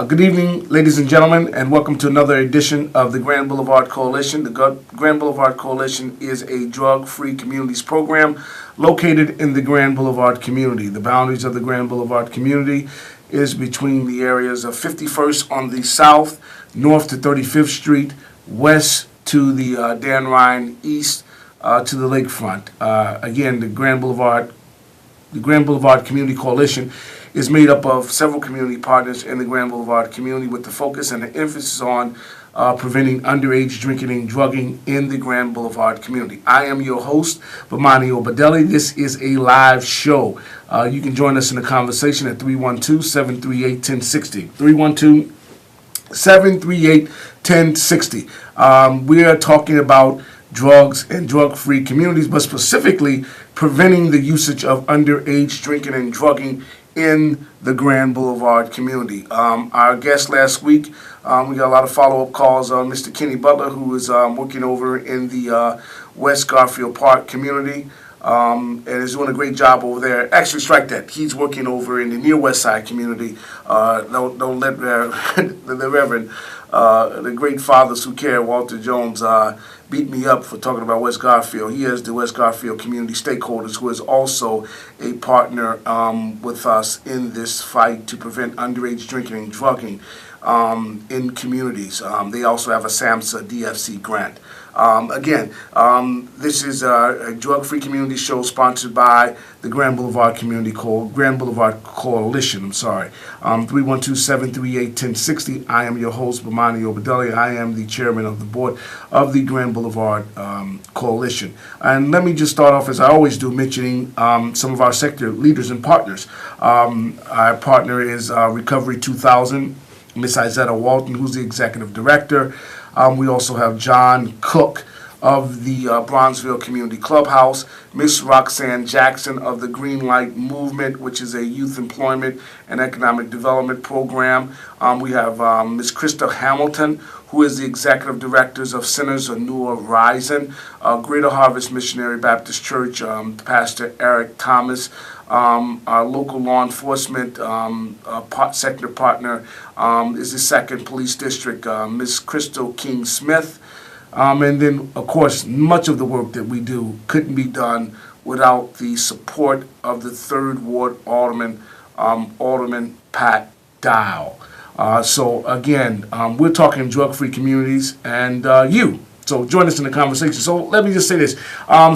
Good evening, ladies and gentlemen, and welcome to another edition of the Grand Boulevard Coalition. The Grand Boulevard Coalition is a drug-free communities program located in the Grand Boulevard community. The boundaries of the Grand Boulevard community is between the areas of 51st on the south, north to 35th Street, west to the Dan Ryan, east to the lakefront. Again, the Grand Boulevard Community Coalition is made up of several community partners in the Grand Boulevard community with the focus and the emphasis on preventing underage drinking and drugging in the Grand Boulevard community. I am your host, Bomani Obadeli. This is a live show. You can join us in the conversation at 312-738-1060. 312-738-1060. We are talking about drugs and drug-free communities, but specifically preventing the usage of underage drinking and drugging in the Grand Boulevard community. Our guest last week, we got a lot of follow-up calls on Mr. Kenny Butler, who is working over in the West Garfield Park community and is doing a great job over there. Actually, strike that. He's working over in the near West Side community. Don't let the Reverend, the great Father Suker, Walter Jones, beat me up for talking about West Garfield. He is the West Garfield community stakeholders, who is also a partner with us in this fight to prevent underage drinking and drugging in communities. They also have a SAMHSA DFC grant. This is a drug-free community show sponsored by the Grand Boulevard Coalition. 312-738-1060. I am your host, Bomani Obadeli. I am the chairman of the board of the Grand Boulevard Coalition. And let me just start off, as I always do, mentioning some of our sector leaders and partners. Our partner is Recovery 2000, Miss Izetta Walton, who's the executive director. We also have John Cook of the Bronzeville Community Clubhouse, Miss Roxanne Jackson of the Green Light Movement, which is a youth employment and economic development program. We have Miss Krista Hamilton, who is the executive directors of Centers of New Horizon, Greater Harvest Missionary Baptist Church, Pastor Eric Thomas. Our local law enforcement sector partner is the 2nd Police District, Ms. Crystal King Smith. And then, of course, much of the work that we do couldn't be done without the support of the 3rd Ward Alderman, Alderman Pat Dial. So, again, we're talking drug-free communities and you. So join us in the conversation. So let me just say this.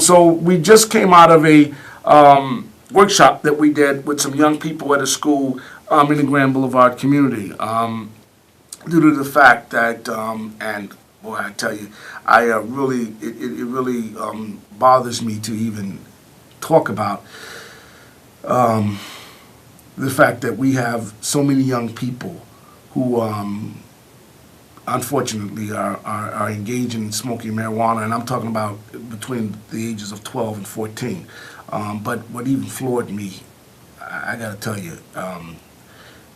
So we just came out of a workshop that we did with some young people at a school in the Grand Boulevard community. Due to the fact that, and boy, I tell you, it really bothers me to even talk about the fact that we have so many young people who unfortunately are engaging in smoking marijuana, and I'm talking about between the ages of 12 and 14. But what even floored me, I got to tell you,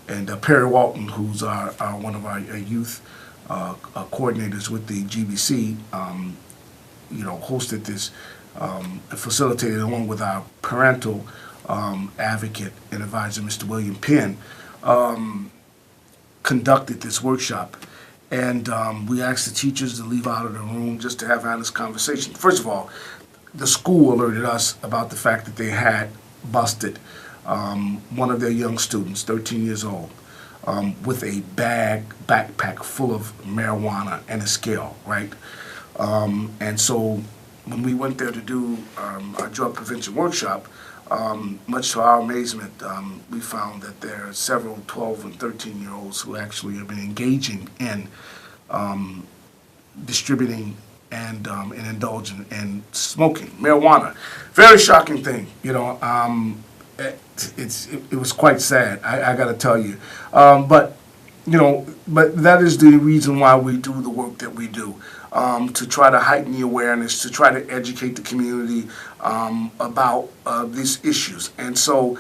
and Perry Walton, who's one of our youth coordinators with the GBC, hosted this, facilitated along with our parental advocate and advisor, Mr. William Penn, conducted this workshop. And we asked the teachers to leave out of the room just to have honest conversation. First of all, the school alerted us about the fact that they had busted one of their young students, 13 years old, with a backpack full of marijuana and a scale, right? And so when we went there to do our drug prevention workshop, much to our amazement, we found that there are several 12 and 13-year-olds who actually have been engaging in distributing and indulging in smoking marijuana. Very shocking thing, it was quite sad. I got to tell you, but that is the reason why we do the work that we do. To try to heighten the awareness, to try to educate the community about these issues. And so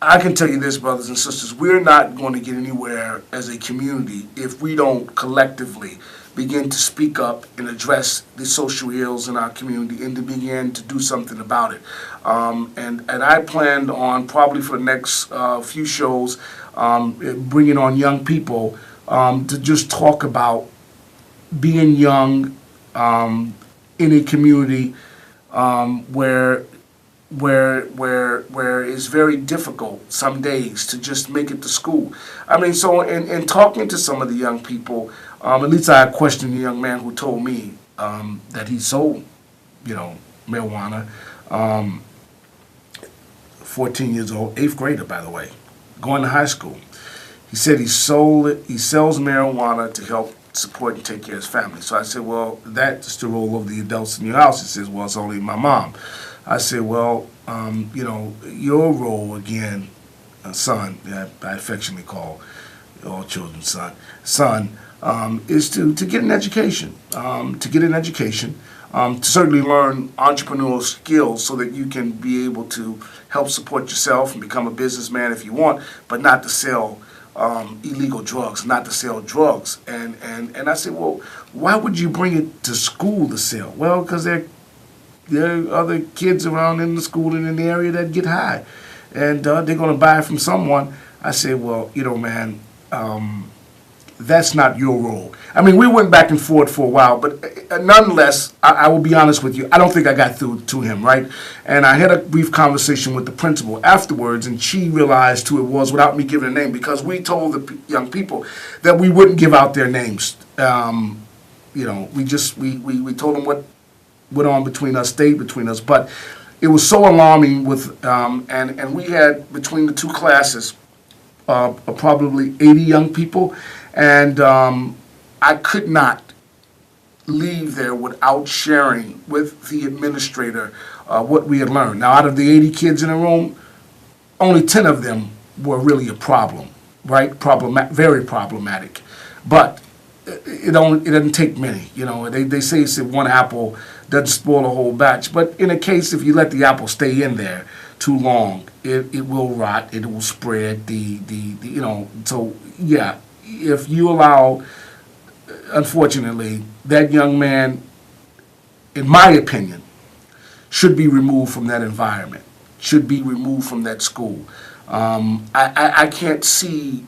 I can tell you this, brothers and sisters, we're not going to get anywhere as a community if we don't collectively begin to speak up and address the social ills in our community and to begin to do something about it. And I planned on probably for the next few shows bringing on young people to just talk about being young in a community where it's very difficult some days to just make it to school. I mean, so in talking to some of the young people, at least I questioned the young man who told me that he sold, marijuana. 14 years old, 8th grader, by the way, going to high school. He said he sells marijuana to help support and take care of his family. So I said, well, that's the role of the adults in your house. He says, well, it's only my mom. I said, well, your role again, son, I affectionately call all children son, is to get an education, to certainly learn entrepreneurial skills so that you can be able to help support yourself and become a businessman if you want, but not to sell illegal drugs, not to sell drugs. And I said, well, why would you bring it to school to sell? Well, because there are other kids around in the school and in the area that get high, and they're going to buy it from someone. I said, well, man, that's not your role. I mean, we went back and forth for a while, but nonetheless, I will be honest with you, I don't think I got through to him, right? And I had a brief conversation with the principal afterwards, and she realized who it was without me giving a name, because we told the young people that we wouldn't give out their names. We told them what went on between us, stayed between us, but it was so alarming with, and we had between the two classes probably 80 young people, and I could not leave there without sharing with the administrator what we had learned. Now, out of the 80 kids in the room, only 10 of them were really a problem, right? Very problematic. But it doesn't take many. They say it's one apple doesn't spoil a whole batch. But in a case, if you let the apple stay in there too long, it will rot. It will spread. So yeah. If you allow, unfortunately, that young man, in my opinion, should be removed from that environment, should be removed from that school. I can't see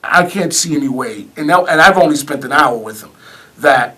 any way, and I've only spent an hour with him, that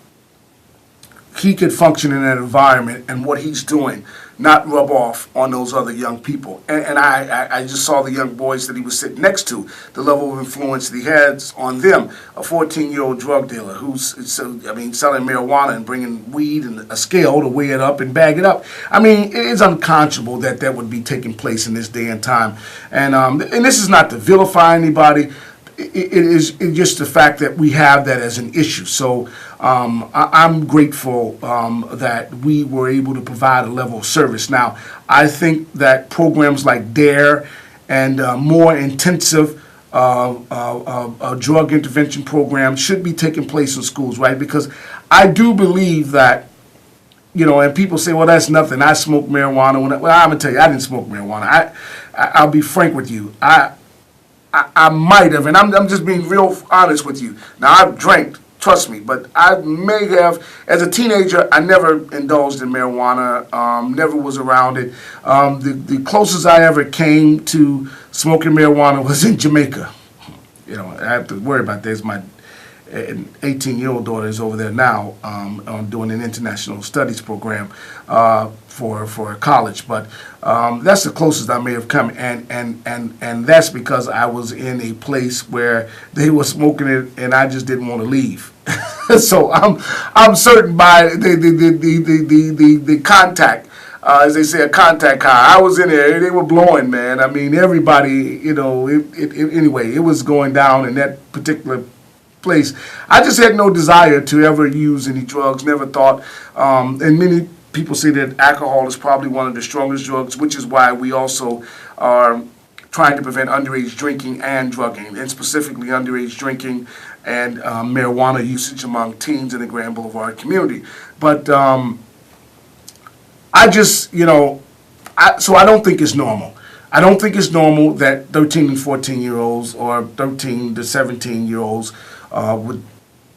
he could function in that environment and what he's doing not rub off on those other young people. And I just saw the young boys that he was sitting next to, the level of influence that he has on them. A 14-year-old drug dealer who's selling marijuana and bringing weed and a scale to weigh it up and bag it up. I mean, it is unconscionable that would be taking place in this day and time. And this is not to vilify anybody. It is just the fact that we have that as an issue. So I'm grateful that we were able to provide a level of service. Now, I think that programs like DARE and more intensive drug intervention programs should be taking place in schools, right? Because I do believe that, and people say, well, that's nothing. I smoke marijuana. Well, I'm going to tell you, I didn't smoke marijuana. I'll be frank with you. I might have, and I'm just being real honest with you. Now, I've drank, trust me, but I may have, as a teenager, I never indulged in marijuana, never was around it. The closest I ever came to smoking marijuana was in Jamaica. I have to worry about this. My 18-year-old daughter is over there now doing an international studies program for college, but that's the closest I may have come, and that's because I was in a place where they were smoking it, and I just didn't want to leave. So I'm certain by the contact. As they say, a contact high. I was in there. They were blowing, man. I mean, everybody, anyway, it was going down in that particular place. I just had no desire to ever use any drugs, never thought. And many people say that alcohol is probably one of the strongest drugs, which is why we also are trying to prevent underage drinking and drugging, and specifically underage drinking and marijuana usage among teens in the Grand Boulevard community. But I just, so I don't think it's normal. I don't think it's normal that 13 and 14-year-olds or 13 to 17-year-olds would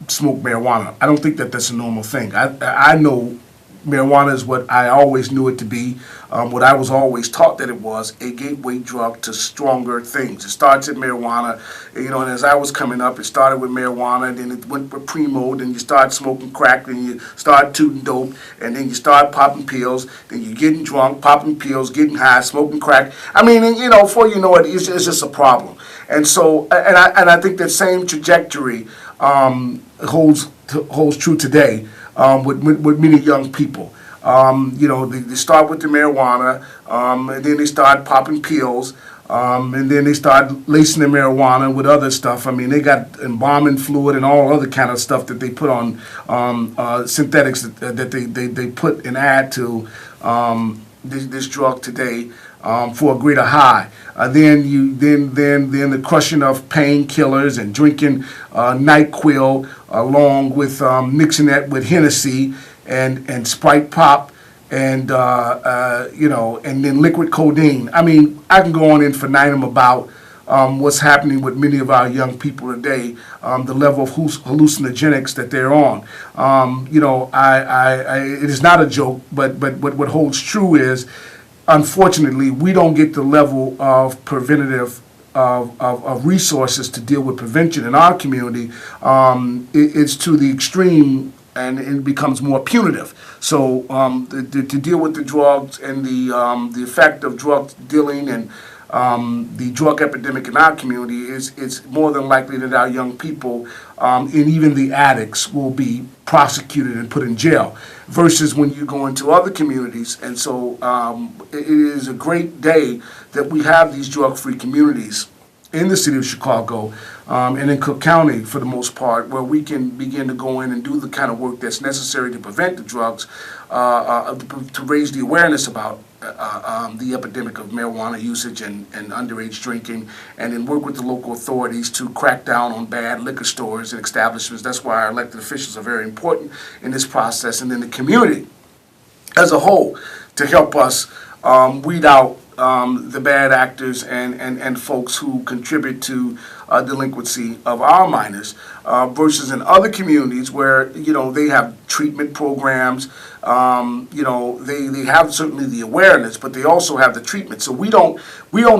smoke marijuana. I don't think that that's a normal thing. I know marijuana is what I always knew it to be, what I was always taught that it was, a gateway drug to stronger things. It starts at marijuana, and as I was coming up, it started with marijuana, then it went with primo, then you start smoking crack, then you start tooting dope, and then you start popping pills, then you're getting drunk, popping pills, getting high, smoking crack. I mean, before you know it, it's just a problem. And so, I think that same trajectory holds true today. With many young people. They start with the marijuana, and then they start popping pills, and then they start lacing the marijuana with other stuff. I mean, they got embalming fluid and all other kind of stuff that they put on synthetics that they put and add to this drug today for a greater high. Then the crushing of painkillers and drinking NyQuil along with mixing that with Hennessy and Sprite Pop and and then liquid codeine. I mean, I can go on infinitum about what's happening with many of our young people today, the level of hallucinogenics that they're on. It is not a joke, but what holds true is, unfortunately, we don't get the level of preventative of resources to deal with prevention in our community. It's to the extreme, and it becomes more punitive. So to deal with the drugs and the effect of drug dealing and the drug epidemic in our community, it's more than likely that our young people and even the addicts will be prosecuted and put in jail, versus when you go into other communities. And so it is a great day that we have these drug-free communities in the city of Chicago and in Cook County for the most part, where we can begin to go in and do the kind of work that's necessary to prevent the drugs, to raise the awareness about the epidemic of marijuana usage and underage drinking, and then work with the local authorities to crack down on bad liquor stores and establishments. That's why our elected officials are very important in this process, and then the community as a whole to help us weed out the bad actors and folks who contribute to delinquency of our minors, versus in other communities where they have treatment programs. They have certainly the awareness, but they also have the treatment. So we don't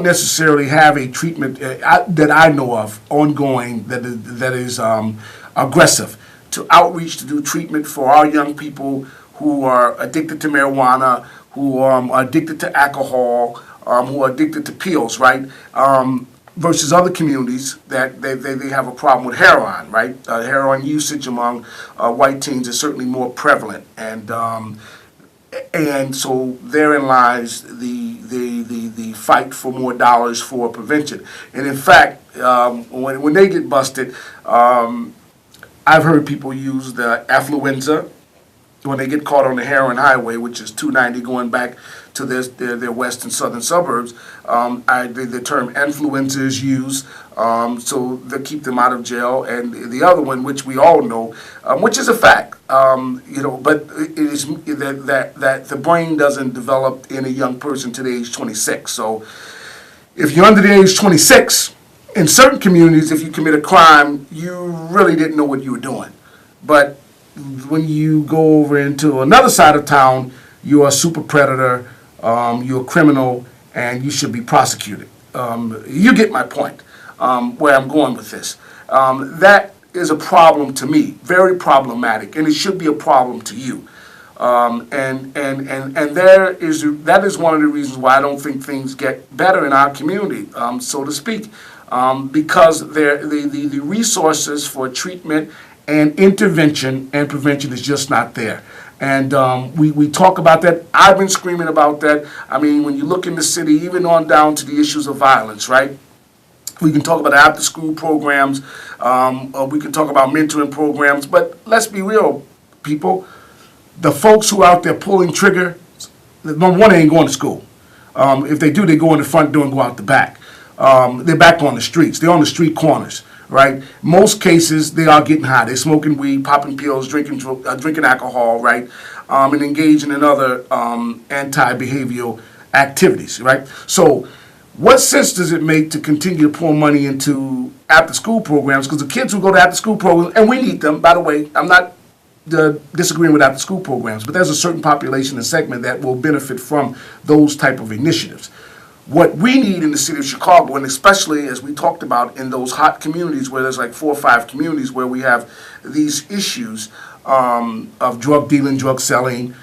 necessarily have a treatment that I know of ongoing that is aggressive to outreach to do treatment for our young people who are addicted to marijuana, who are addicted to alcohol, who are addicted to pills, right? Versus other communities that they have a problem with heroin, right? Heroin usage among white teens is certainly more prevalent, and so therein lies the fight for more dollars for prevention. And in fact, when they get busted, I've heard people use the affluenza when they get caught on the heroin highway, which is 290 going back to their west and southern suburbs. The term influenza is used, so they keep them out of jail. And the other one, which we all know, which is a fact, but it is that the brain doesn't develop in a young person to the age 26. So if you're under the age 26, in certain communities, if you commit a crime, you really didn't know what you were doing. But when you go over into another side of town, you're a super predator, you're a criminal, and you should be prosecuted. You get my point, where I'm going with this. That is a problem to me, very problematic, and it should be a problem to you. And that is one of the reasons why I don't think things get better in our community, so to speak, because the resources for treatment and intervention and prevention is just not there. And we talk about that. I've been screaming about that. I mean, when you look in the city, even on down to the issues of violence, right? We can talk about after-school programs. We can talk about mentoring programs. But let's be real, people. The folks who are out there pulling trigger, number one, they ain't going to school. If they do, they go in the front door and go out the back. They're back on the streets. They're on the street corners. Right? Most cases, they are getting high. They're smoking weed, popping pills, drinking alcohol, right? And engaging in other anti-behavioral activities, right? So What sense does it make to continue to pour money into after-school programs? Because the kids who go to after-school programs, and we need them, by the way, I'm not disagreeing with after-school programs, but there's a certain population and segment that will benefit from those type of initiatives. What we need in the city of Chicago, and especially as we talked about in those hot communities where there's like 4 or 5 communities where we have these issues of drug dealing, drug selling,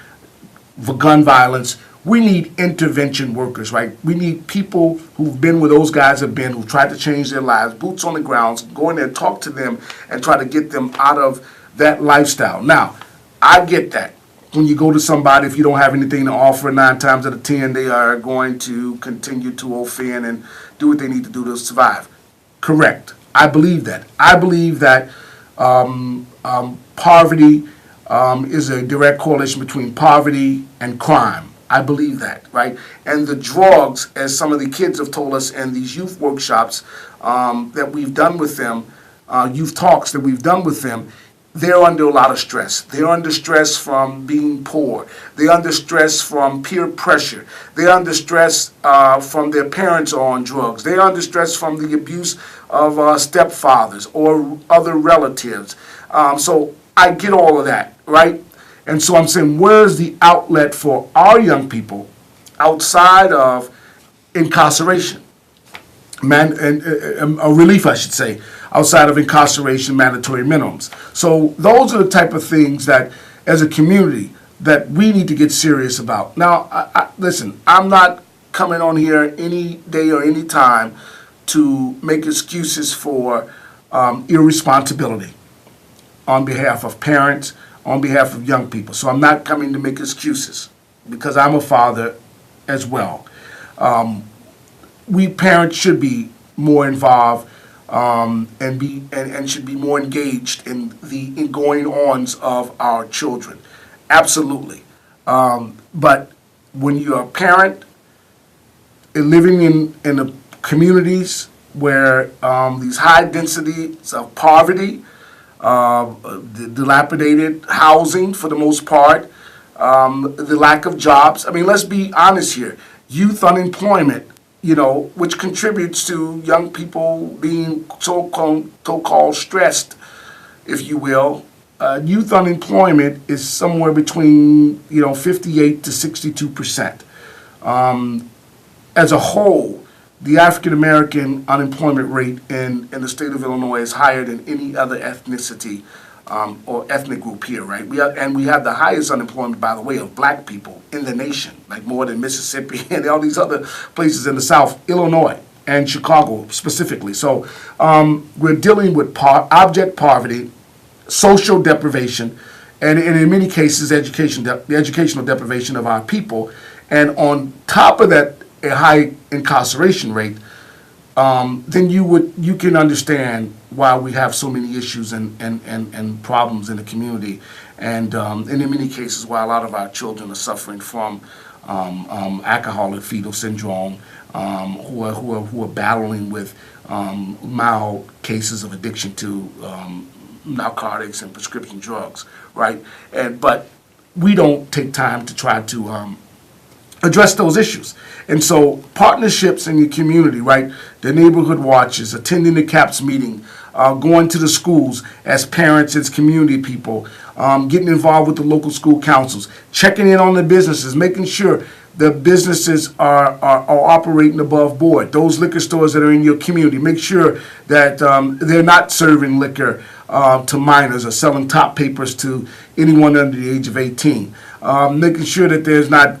gun violence, we need intervention workers, right? We need people who've been where those guys have been, who've tried to change their lives, boots on the ground, go in there, talk to them, and try to get them out of that lifestyle. Now, I get that. When you go to somebody, if you don't have anything to offer, 9 times out of 10, they are going to continue to offend and do what they need to do to survive. Correct. I believe that. I believe that poverty is a direct correlation between poverty and crime. I believe that, right? And the drugs, as some of the kids have told us in these youth workshops that we've done with them, youth talks that we've done with them, they're under a lot of stress. They're under stress from being poor. They're under stress from peer pressure. They're under stress from their parents on drugs. They're under stress from the abuse of stepfathers or other relatives. So I get all of that, right? And so I'm saying, where's the outlet for our young people outside of incarceration? A relief, I should say, outside of incarceration, mandatory minimums. So those are the type of things that, as a community, that we need to get serious about. Now, listen, I'm not coming on here any day or any time to make excuses for irresponsibility on behalf of parents, on behalf of young people. So I'm not coming to make excuses because I'm a father as well. We parents should be more involved and should be more engaged in the going-ons of our children. Absolutely. But when you're a parent and living in the communities where these high densities of poverty, dilapidated housing for the most part, the lack of jobs. I mean, let's be honest here. Youth unemployment, which contributes to young people being so-called stressed, if you will. Youth unemployment is somewhere between 58 to 62%. As a whole, the African American unemployment rate in the state of Illinois is higher than any other ethnicity or ethnic group here, right? We have the highest unemployment, by the way, of black people in the nation, like more than Mississippi and all these other places in the South, Illinois and Chicago specifically. So we're dealing with abject poverty, social deprivation, and in many cases, the educational deprivation of our people. And on top of that, a high incarceration rate, then you can understand why we have so many issues and problems in the community, and in many cases why a lot of our children are suffering from alcoholic fetal syndrome, who are battling with mild cases of addiction to narcotics and prescription drugs, right? But we don't take time to try to address those issues. And so partnerships in your community, right? The neighborhood watches, attending the CAPS meeting, going to the schools as parents, as community people, getting involved with the local school councils, checking in on the businesses, making sure the businesses are operating above board. Those liquor stores that are in your community, make sure that they're not serving liquor to minors or selling top papers to anyone under the age of 18. Making sure that there's not,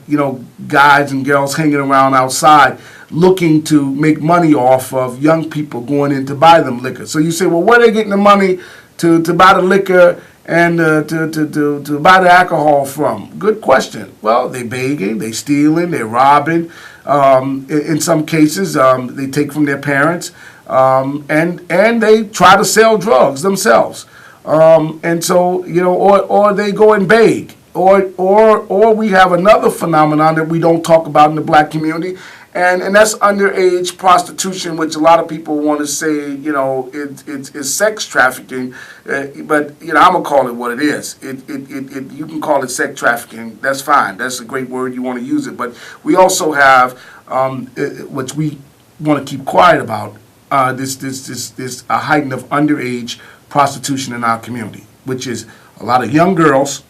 guys and girls hanging around outside looking to make money off of young people going in to buy them liquor. So you say, well, where are they getting the money to buy the liquor and to buy the alcohol from? Good question. Well, they begging, they stealing, they're robbing. In some cases, they take from their parents, and they try to sell drugs themselves. And so, or they go and beg. Or we have another phenomenon that we don't talk about in the black community, and that's underage prostitution, which a lot of people want to say, it's sex trafficking, but I'm gonna call it what it is. You can call it sex trafficking. That's fine. That's a great word. You want to use it, but we also have which we want to keep quiet about this a heightened of underage prostitution in our community, which is a lot of young girls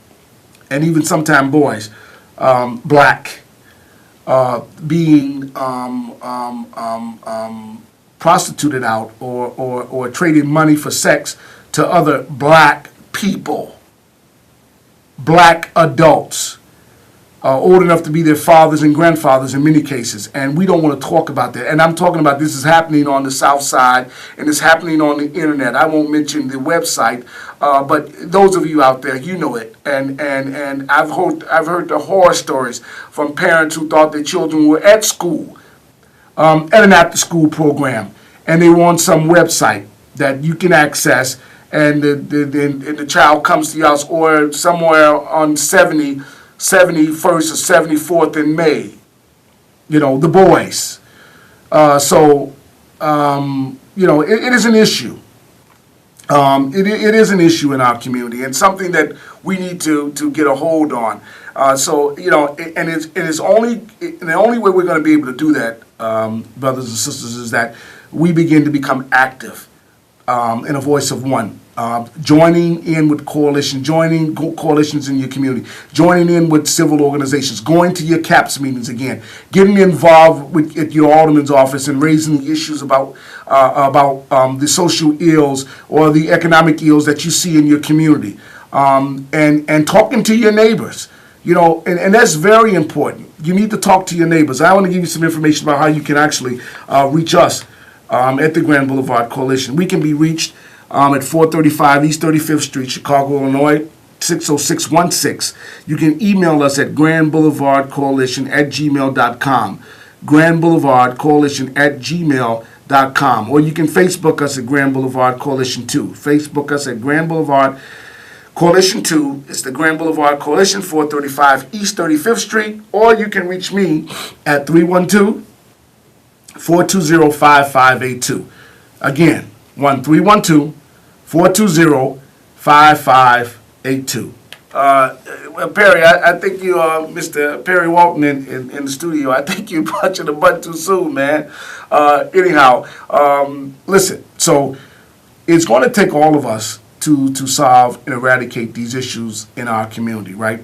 and even sometimes boys, black, being prostituted out or trading money for sex to other black people, black adults. Old enough to be their fathers and grandfathers in many cases, and we don't want to talk about that. And I'm talking about this is happening on the South Side, and it's happening on the internet. I won't mention the website, but those of you out there, you know it. And I've heard the horror stories from parents who thought their children were at school, at an after-school program, and they were on some website that you can access, and the child comes to your house or somewhere on 71st or 74th in May, the boys. It is an issue. It is an issue in our community and something that we need to get a hold on. And the only way we're going to be able to do that, brothers and sisters, is that we begin to become active in a voice of one. Joining in with joining coalitions in your community, joining in with civil organizations, going to your CAPS meetings again, getting involved at your alderman's office and raising the issues about the social ills or the economic ills that you see in your community, and talking to your neighbors. And that's very important. You need to talk to your neighbors. I want to give you some information about how you can actually reach us at the Grand Boulevard Coalition. We can be reached at 435 East 35th Street, Chicago, Illinois, 60616. You can email us at grandboulevardcoalition@gmail.com, grandboulevardcoalition@gmail.com, or you can Facebook us at Grand Boulevard Coalition 2. Facebook us at Grand Boulevard Coalition 2. It's the Grand Boulevard Coalition, 435 East 35th Street, or you can reach me at 312-420-5582. Again, 1-312-420-5582. Perry, I think you, Mr. Perry Walton in the studio, I think you punching the button too soon, man. Listen, so it's going to take all of us to solve and eradicate these issues in our community, right?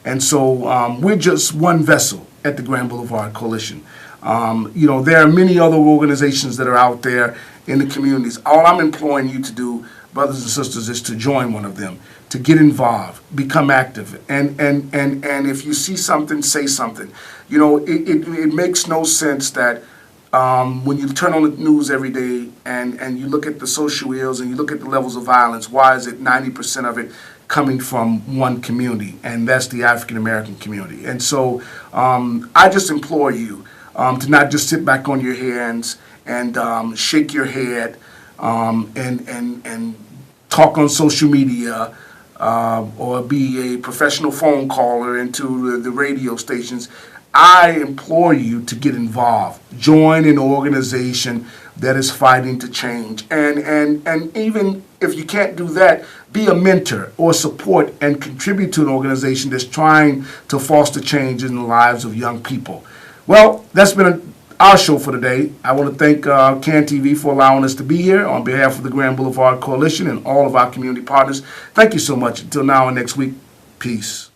And so we're just one vessel at the Grand Boulevard Coalition. There are many other organizations that are out there in the communities. All I'm imploring you to do, brothers and sisters, is to join one of them, to get involved, become active, and if you see something, say something. It makes no sense that when you turn on the news every day and you look at the social ills and you look at the levels of violence, why is it 90% of it coming from one community, and that's the African American community? And so I just implore you to not just sit back on your hands and shake your head and talk on social media or be a professional phone caller into the radio stations. I implore you to get involved. Join an organization that is fighting to change. And even if you can't do that, be a mentor or support and contribute to an organization that's trying to foster change in the lives of young people. Well, that's been our show for today. I want to thank CAN TV for allowing us to be here on behalf of the Grand Boulevard Coalition and all of our community partners. Thank you so much. Until now and next week, peace.